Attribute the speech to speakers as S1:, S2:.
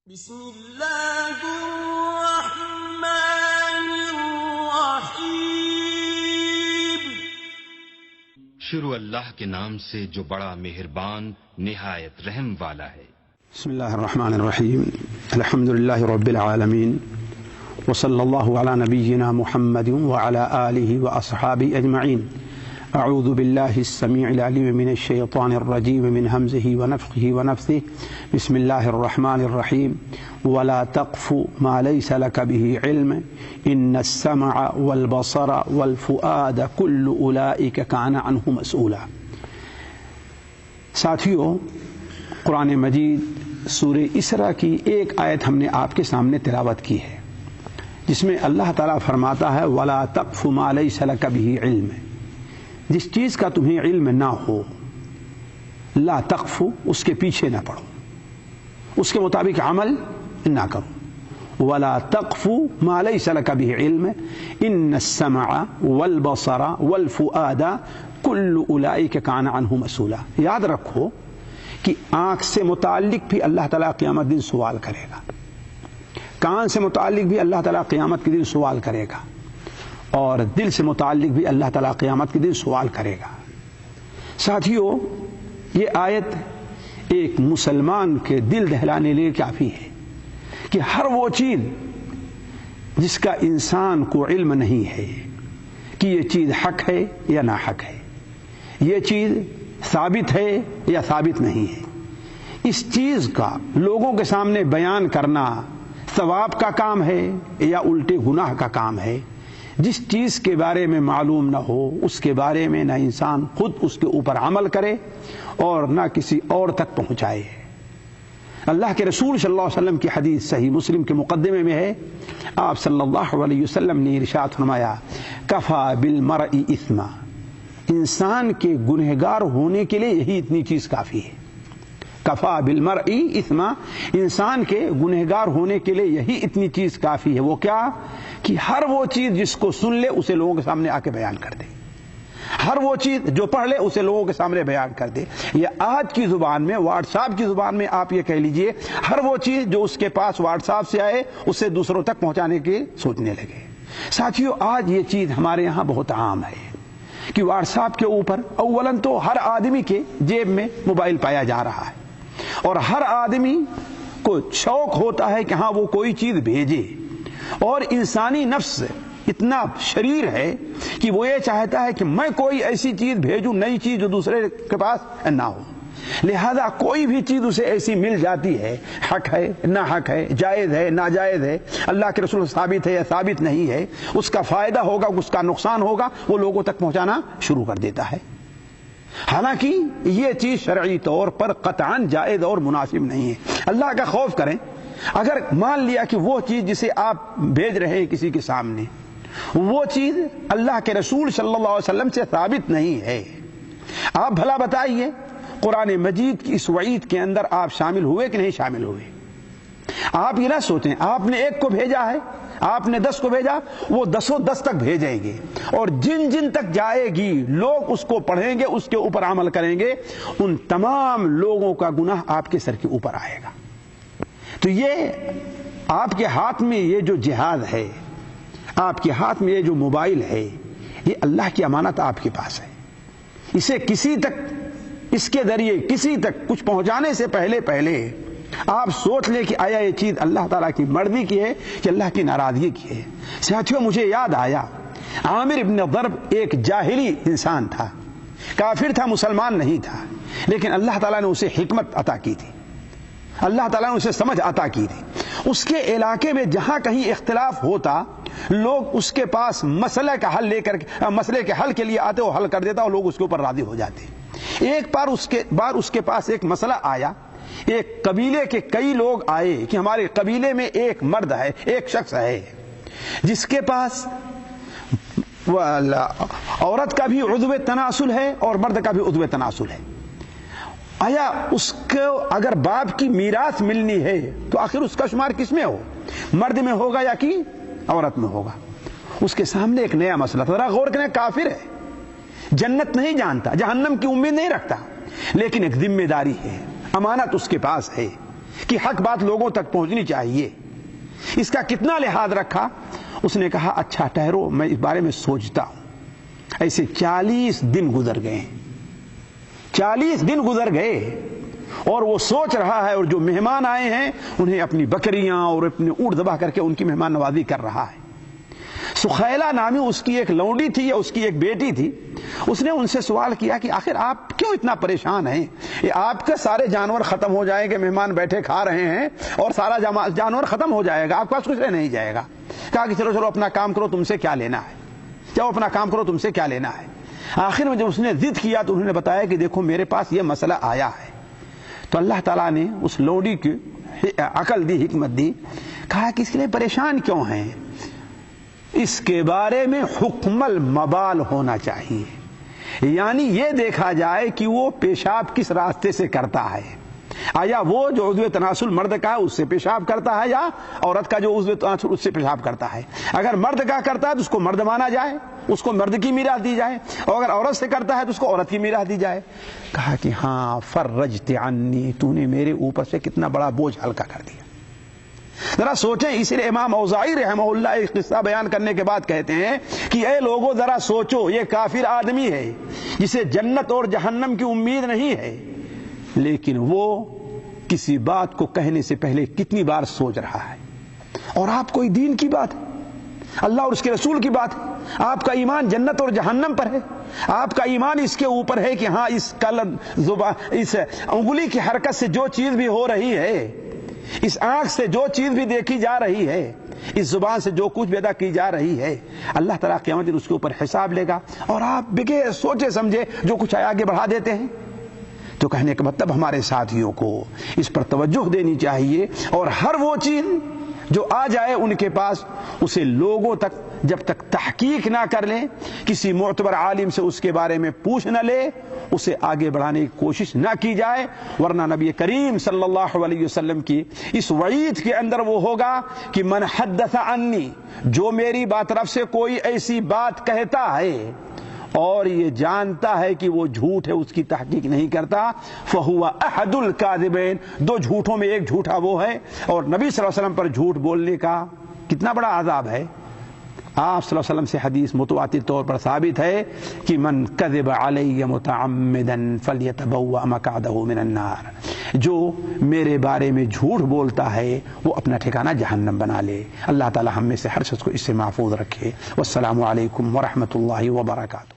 S1: بسم اللہ الرحمن الرحیم۔
S2: شروع اللہ کے نام سے جو بڑا مہربان نہایت رحم والا ہے۔
S3: بسم اللہ الرحمن الرحیم۔ الحمد للہ رب العالمین، وصلی اللہ علی نبینا محمد وعلی آلہ واصحابہ اجمعین۔ اعوذ باللہ السمیع العلیم من الشیطان الرجیم من ہمزہ ونفخہ ونفثہ۔ بسم اللہ الرحمن الرحیم۔ ولا تقف ما لیس لک بہ علم ان السمع والبصر والفؤاد کل اولئک کان عنہ مسئولا۔ ساتھیو، قرآن مجید سورہ اسراء کی ایک آیت ہم نے آپ کے سامنے تلاوت کی ہے، جس میں اللہ تعالیٰ فرماتا ہے ولا تقف ما لیس لک بہ علم، جس چیز کا تمہیں علم نہ ہو، لا تقف، اس کے پیچھے نہ پڑو، اس کے مطابق عمل نہ کرو۔ ولا تقف ما لیس لک بہ علم ان السمع والبصر والفؤاد کل اولئک کان عنہ مسئولا۔ یاد رکھو کہ آنکھ سے متعلق بھی اللہ تعالیٰ قیامت دن سوال کرے گا، کان سے متعلق بھی اللہ تعالیٰ قیامت کے دن سوال کرے گا، اور دل سے متعلق بھی اللہ تعالیٰ قیامت کے دن سوال کرے گا۔ ساتھیو، یہ آیت ایک مسلمان کے دل دہلانے لیے کافی ہے کہ ہر وہ چیز جس کا انسان کو علم نہیں ہے کہ یہ چیز حق ہے یا نا حق ہے، یہ چیز ثابت ہے یا ثابت نہیں ہے، اس چیز کا لوگوں کے سامنے بیان کرنا ثواب کا کام ہے یا الٹے گناہ کا کام ہے۔ جس چیز کے بارے میں معلوم نہ ہو، اس کے بارے میں نہ انسان خود اس کے اوپر عمل کرے اور نہ کسی اور تک پہنچائے۔ اللہ کے رسول صلی اللہ علیہ وسلم کی حدیث صحیح مسلم کے مقدمے میں ہے، آپ صلی اللہ علیہ وسلم نے ارشاد فرمایا کفا بالمرء اثما، انسان کے گنہگار ہونے کے لیے یہی اتنی چیز کافی ہے۔ کفا بالمرء اثما، انسان کے گنہگار ہونے کے لیے یہی اتنی چیز کافی ہے۔ وہ کیا؟ کہ ہر وہ چیز جس کو سن لے اسے لوگوں کے سامنے آ کے بیان کر دے، ہر وہ چیز جو پڑھ لے اسے لوگوں کے سامنے بیان کر دے۔ یا آج کی زبان میں، واٹس ایپ کی زبان میں آپ یہ کہہ لیجئے، ہر وہ چیز جو اس کے پاس واٹس ایپ سے آئے اسے دوسروں تک پہنچانے کی سوچنے لگے۔ ساتھیو، آج یہ چیز ہمارے یہاں بہت عام ہے کہ واٹس ایپ کے اوپر اولاً تو ہر آدمی کے جیب میں موبائل پایا جا رہا ہے، اور ہر آدمی کو شوق ہوتا ہے کہ ہاں وہ کوئی چیز بھیجے، اور انسانی نفس اتنا شریر ہے کہ وہ یہ چاہتا ہے کہ میں کوئی ایسی چیز بھیجوں، نئی چیز جو دوسرے کے پاس نہ ہو، لہذا کوئی بھی چیز اسے ایسی مل جاتی ہے، حق ہے نہ حق ہے، جائز ہے ناجائز ہے، اللہ کے رسول ثابت ہے یا ثابت نہیں ہے، اس کا فائدہ ہوگا اس کا نقصان ہوگا، وہ لوگوں تک پہنچانا شروع کر دیتا ہے، حالانکہ یہ چیز شرعی طور پر قطعاً جائز اور مناسب نہیں ہے۔ اللہ کا خوف کریں، اگر مان لیا کہ وہ چیز جسے آپ بھیج رہے ہیں کسی کے سامنے، وہ چیز اللہ کے رسول صلی اللہ علیہ وسلم سے ثابت نہیں ہے، آپ بھلا بتائیے قرآن مجید کی اس وعید کے اندر آپ شامل ہوئے کہ نہیں شامل ہوئے؟ آپ یہ نہ سوچیں آپ نے ایک کو بھیجا ہے، آپ نے 10 کو بھیجا، وہ 10 تک بھیجیں گے، اور جن جن تک جائے گی لوگ اس کو پڑھیں گے، اس کے اوپر عمل کریں گے، ان تمام لوگوں کا گناہ آپ کے سر کے اوپر آئے گا۔ تو یہ آپ کے ہاتھ میں یہ جو جہاز ہے، آپ کے ہاتھ میں یہ جو موبائل ہے، یہ اللہ کی امانت آپ کے پاس ہے، اسے کسی تک، اس کے ذریعے کسی تک کچھ پہنچانے سے پہلے آپ سوچ لیں کہ آیا یہ چیز اللہ تعالیٰ کی مرضی کی ہے کہ اللہ کی ناراضگی کی ہے۔ ساتھیوں، مجھے یاد آیا عامر ابن ضرب ایک جاہلی انسان تھا، کافر تھا، مسلمان نہیں تھا، لیکن اللہ تعالیٰ نے اسے حکمت عطا کی تھی، اللہ تعالیٰ نے اسے سمجھ عطا کی تھی۔ اس کے علاقے میں جہاں کہیں اختلاف ہوتا، لوگ اس کے پاس مسئلے کے حل کے لیے آتے، وہ حل کر دیتا اور لوگ اس کے اوپر راضی ہو جاتے۔ ایک بار اس کے پاس ایک مسئلہ آیا، ایک قبیلے کے کئی لوگ آئے کہ ہمارے قبیلے میں ایک مرد ہے، ایک شخص ہے جس کے پاس عورت کا بھی عضو تناسل ہے اور مرد کا بھی عضو تناسل ہے۔ آیا اس کو اگر باپ کی میراث ملنی ہے تو آخر اس کا شمار کس میں ہو، مرد میں ہوگا یا کہ عورت میں ہوگا؟ اس کے سامنے ایک نیا مسئلہ تھا۔ ذرا غور کریں، کافر ہے، جنت نہیں جانتا، جہنم کی امید نہیں رکھتا، لیکن ایک ذمہ داری ہے، امانت اس کے پاس ہے کہ حق بات لوگوں تک پہنچنی چاہیے، اس کا کتنا لحاظ رکھا؟ اس نے کہا اچھا ٹھہرو، میں اس بارے میں سوچتا ہوں۔ ایسے 40 دن گزر گئے، 40 دن گزر گئے اور وہ سوچ رہا ہے، اور جو مہمان آئے ہیں انہیں اپنی بکریاں اور اپنے اونٹ ذبح کر کے ان کی مہمان نوازی کر رہا ہے۔ سخیلہ نامی اس کی ایک لونڈی تھی یا اس کی ایک بیٹی تھی، اس نے ان سے سوال کیا کہ آخر آپ کیوں اتنا پریشان ہیں؟ یہ آپ کے سارے جانور ختم ہو جائیں گے، مہمان بیٹھے کھا رہے ہیں اور سارا جانور ختم ہو جائے گا، آپ کے پاس کچھ رہ نہیں جائے گا۔ کہا کہ چلو اپنا کام کرو، تم سے کیا لینا ہے، جاؤ اپنا کام کرو، تم سے کیا لینا ہے۔ آخر میں جب اس نے ضد کیا تو انہوں نے بتایا کہ دیکھو میرے پاس یہ مسئلہ آیا ہے۔ تو اللہ تعالیٰ نے اس لونڈی کی عقل دی، حکمت دی، کہا کہ اس کے لیے پریشان کیوں ہیں؟ اس کے بارے میں حکم المبال ہونا چاہیے، یعنی یہ دیکھا جائے کہ وہ پیشاب کس راستے سے کرتا ہے، آیا وہ جو عضو تناسل مرد کا ہے اس سے پیشاب کرتا ہے یا عورت کا جو عضو تناسل اس سے پیشاب کرتا ہے۔ اگر مرد کا کرتا ہے تو اس کو مرد مانا جائے، اس کو مرد کی میراث دی جائے، اور اگر عورت سے کرتا ہے تو اس کو عورت کی میراث دی جائے۔ کہا کہ ہاں فرجت عنی، تو نے میرے اوپر سے کتنا بڑا بوجھ ہلکا کر دیا۔ ذرا سوچیں، اسی لیے امام اوزاعی رحمہ اللہ ایک قصہ بیان کرنے کے بعد کہتے ہیں کہ اے لوگوں ذرا سوچو، یہ کافر آدمی ہے جسے جنت اور جہنم کی امید نہیں ہے، لیکن وہ کسی بات کو کہنے سے پہلے کتنی بار سوچ رہا ہے۔ اور آپ کوئی دین کی بات ہے، اللہ اور اس کے رسول کی بات ہے، آپ کا ایمان جنت اور جہنم پر ہے، آپ کا ایمان اس کے اوپر ہے کہ ہاں اس انگلی کی حرکت سے جو چیز بھی ہو رہی ہے، اس آنکھ سے جو چیز بھی دیکھی جا رہی ہے، اس زبان سے جو کچھ بھی ادا کی جا رہی ہے، اللہ تعالیٰ قیامت دن اس کے اوپر حساب لے گا، اور آپ بغیر سوچے سمجھے جو کچھ آگے بڑھا دیتے ہیں۔ تو کہنے کا مطلب ہمارے ساتھیوں کو اس پر توجہ دینی چاہیے، اور ہر وہ چیز جو آ جائے ان کے پاس اسے لوگوں تک جب تک تحقیق نہ کر لیں، کسی معتبر عالم سے اس کے بارے میں پوچھ نہ لے، اسے آگے بڑھانے کی کوشش نہ کی جائے، ورنہ نبی کریم صلی اللہ علیہ وسلم کی اس وعید کے اندر وہ ہوگا کہ من حدث عنی، جو میری طرف سے کوئی ایسی بات کہتا ہے اور یہ جانتا ہے کہ وہ جھوٹ ہے، اس کی تحقیق نہیں کرتا، فہو احد الکاذبین، دو جھوٹوں میں ایک جھوٹا وہ ہے۔ اور نبی صلی اللہ علیہ وسلم پر جھوٹ بولنے کا کتنا بڑا عذاب ہے۔ آپ صلی اللہ علیہ وسلم سے حدیث متواتر طور پر ثابت ہے کہ من کذب علی متعمدا فلیتبوأ مقعدہ من النار، جو میرے بارے میں جھوٹ بولتا ہے وہ اپنا ٹھکانہ جہنم بنا لے۔ اللہ تعالی ہم میں سے ہر شخص کو اس سے محفوظ رکھے۔ والسلام علیکم ورحمۃ اللہ وبرکاتہ۔